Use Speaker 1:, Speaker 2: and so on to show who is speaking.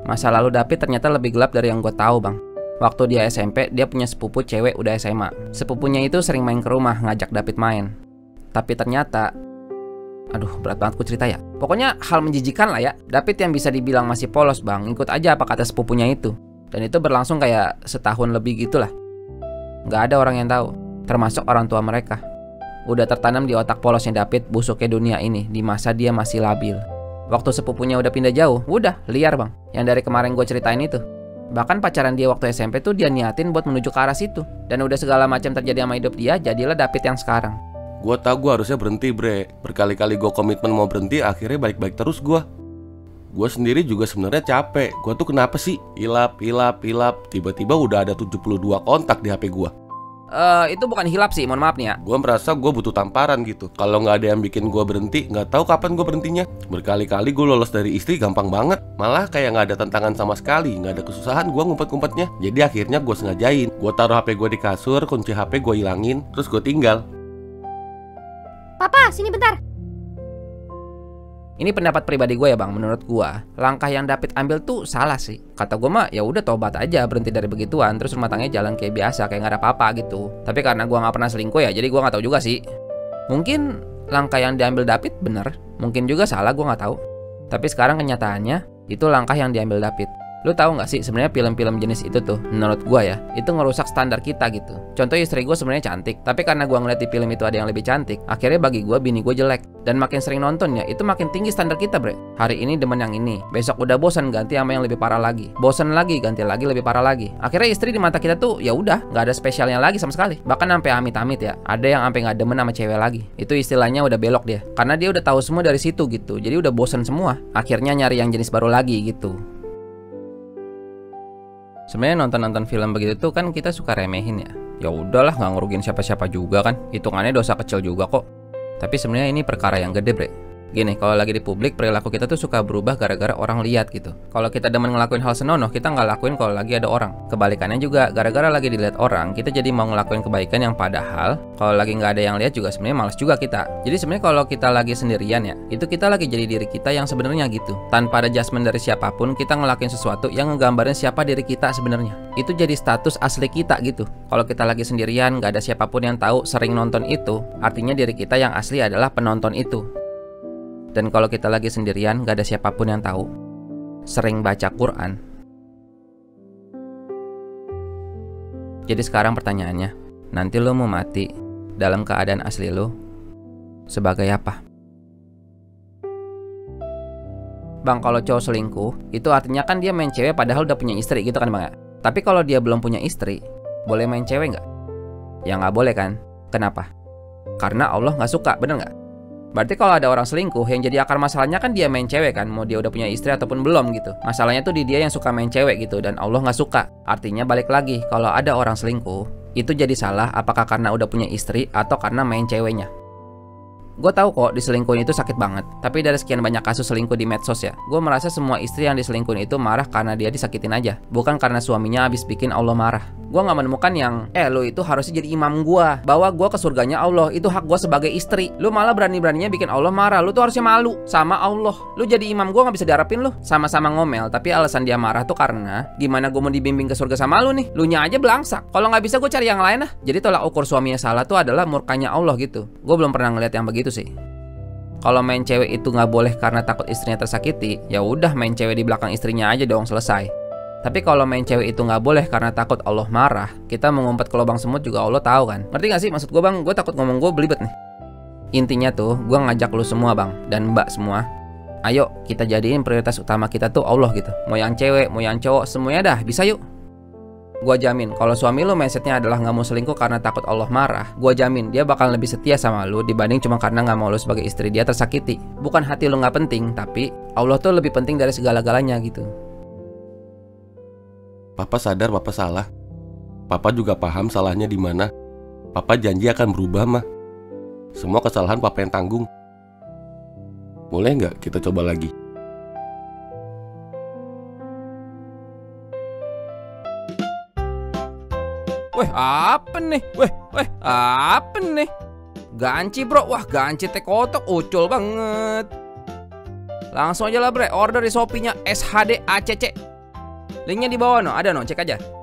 Speaker 1: Masa lalu David ternyata lebih gelap dari yang gue tahu, Bang. Waktu dia SMP, dia punya sepupu cewek udah SMA. Sepupunya itu sering main ke rumah ngajak David main. Tapi ternyata, aduh berat banget ku cerita ya. Pokoknya hal menjijikan lah ya. David yang bisa dibilang masih polos, Bang, ikut aja apa kata sepupunya itu. Dan itu berlangsung kayak setahun lebih gitulah. Gak ada orang yang tahu, termasuk orang tua mereka. Udah tertanam di otak polosnya David busuknya dunia ini di masa dia masih labil. Waktu sepupunya udah pindah jauh, udah liar, Bang. Yang dari kemarin gue ceritain itu. Bahkan pacaran dia waktu SMP tuh dia niatin buat menuju ke arah situ. Dan udah segala macam terjadi sama hidup dia, jadilah David yang sekarang.
Speaker 2: Gue tau gue harusnya berhenti, bre. Berkali-kali gue komitmen mau berhenti, akhirnya baik-baik terus gue. Gue sendiri juga sebenarnya capek. Gue tuh kenapa sih? Hilap. Tiba-tiba udah ada 72 kontak di HP gue.
Speaker 1: Itu bukan hilap sih, mohon maaf nih ya.
Speaker 2: Gue merasa gue butuh tamparan gitu. Kalau nggak ada yang bikin gue berhenti, nggak tahu kapan gue berhentinya. Berkali-kali gue lolos dari istri gampang banget. Malah kayak nggak ada tantangan sama sekali, nggak ada kesusahan gue ngumpet-ngumpetnya. Jadi akhirnya gue sengajain. Gue taruh HP gue di kasur, kunci HP gue hilangin, terus gue tinggal.
Speaker 3: Papa, sini bentar.
Speaker 1: Ini pendapat pribadi gue ya, Bang. Menurut gue, langkah yang David ambil tuh salah sih. Kata gue mah ya udah tobat aja, berhenti dari begituan, terus rumah tangganya jalan kayak biasa, kayak nggak ada apa-apa gitu. Tapi karena gue nggak pernah selingkuh ya, jadi gue nggak tahu juga sih. Mungkin langkah yang diambil David bener, mungkin juga salah, gue nggak tahu. Tapi sekarang kenyataannya itu langkah yang diambil David. Lu tahu nggak sih sebenarnya film-film jenis itu tuh, menurut gua ya, itu ngerusak standar kita gitu. Contoh istri gua sebenarnya cantik, tapi karena gua ngeliat di film itu ada yang lebih cantik, akhirnya bagi gua bini gua jelek. Dan makin sering nontonnya, itu makin tinggi standar kita, bre. Hari ini demen yang ini, besok udah bosan ganti sama yang lebih parah lagi. Bosan lagi, ganti lagi lebih parah lagi. Akhirnya istri di mata kita tuh ya udah nggak ada spesialnya lagi sama sekali. Bahkan sampai amit-amit ya, ada yang sampai nggak demen sama cewek lagi. Itu istilahnya udah belok dia, karena dia udah tahu semua dari situ gitu. Jadi udah bosan semua. Akhirnya nyari yang jenis baru lagi gitu. Sebenarnya nonton film begitu tuh kan kita suka remehin ya. Ya udahlah, nggak ngerugin siapa-siapa juga kan. Hitungannya dosa kecil juga kok. Tapi sebenarnya ini perkara yang gede, bre. Gini, kalau lagi di publik perilaku kita tuh suka berubah gara-gara orang lihat gitu. Kalau kita demen ngelakuin hal senonoh, kita nggak lakuin kalau lagi ada orang. Kebalikannya juga, gara-gara lagi dilihat orang, kita jadi mau ngelakuin kebaikan yang padahal kalau lagi nggak ada yang lihat juga sebenarnya malas juga kita. Jadi sebenarnya kalau kita lagi sendirian ya, itu kita lagi jadi diri kita yang sebenarnya gitu. Tanpa ada judgement dari siapapun, kita ngelakuin sesuatu yang ngegambarin siapa diri kita sebenarnya. Itu jadi status asli kita gitu. Kalau kita lagi sendirian, nggak ada siapapun yang tahu, sering nonton itu, artinya diri kita yang asli adalah penonton itu. Dan kalau kita lagi sendirian, gak ada siapapun yang tahu, sering baca Quran. Jadi sekarang pertanyaannya, nanti lo mau mati dalam keadaan asli lo sebagai apa? Bang, kalau cowok selingkuh, itu artinya kan dia main cewek padahal udah punya istri gitu kan, Bang ya? Tapi kalau dia belum punya istri, boleh main cewek gak? Ya gak boleh kan? Kenapa? Karena Allah gak suka, bener gak? Berarti kalau ada orang selingkuh, yang jadi akar masalahnya kan dia main cewek kan, mau dia udah punya istri ataupun belum gitu. Masalahnya tuh di dia yang suka main cewek gitu, dan Allah nggak suka. Artinya balik lagi, kalau ada orang selingkuh, itu jadi salah apakah karena udah punya istri atau karena main ceweknya. Gue tahu kok diselingkuhin itu sakit banget, tapi dari sekian banyak kasus selingkuh di medsos ya, gue merasa semua istri yang diselingkuhin itu marah karena dia disakitin aja, bukan karena suaminya abis bikin Allah marah. Gue gak menemukan yang, lo itu harusnya jadi imam gue, bawa gue ke surganya Allah, itu hak gue sebagai istri. Lu malah berani-beraninya bikin Allah marah, lu tuh harusnya malu sama Allah. Lu jadi imam gue gak bisa diharapin lu. Sama-sama ngomel, tapi alasan dia marah tuh karena gimana gue mau dibimbing ke surga sama lu nih, lu nya aja belangsak. Kalau gak bisa gue cari yang lain lah. Jadi tolak ukur suaminya salah tuh adalah murkanya Allah gitu. Gue belum pernah ngeliat yang begitu sih. Kalau main cewek itu nggak boleh karena takut istrinya tersakiti, ya udah main cewek di belakang istrinya aja dong, selesai. Tapi kalau main cewek itu nggak boleh karena takut Allah marah, kita mengumpet ke lubang semut juga Allah tahu kan. Ngerti nggak sih maksud gue, Bang? Gue takut ngomong gue belibet nih. Intinya tuh, gue ngajak lu semua, Bang, dan Mbak semua, ayo kita jadiin prioritas utama kita tuh Allah gitu. Mau yang cewek, mau yang cowok, semuanya dah bisa yuk. Gua jamin kalau suami lu mindsetnya adalah nggak mau selingkuh karena takut Allah marah, gua jamin dia bakal lebih setia sama lu dibanding cuma karena nggak mau lu sebagai istri dia tersakiti. Bukan hati lu nggak penting, tapi Allah tuh lebih penting dari segala-galanya gitu.
Speaker 2: Papa sadar papa salah. Papa juga paham salahnya di mana. Papa janji akan berubah, mah. Semua kesalahan papa yang tanggung. Boleh nggak kita coba lagi?
Speaker 1: Weh, apa nih? Weh, apa nih? Ganci bro, wah ganci teh kotok, ucul banget. Langsung aja lah bre, order di Shopee-nya SHD ACC. Linknya di bawah no, ada no, cek aja.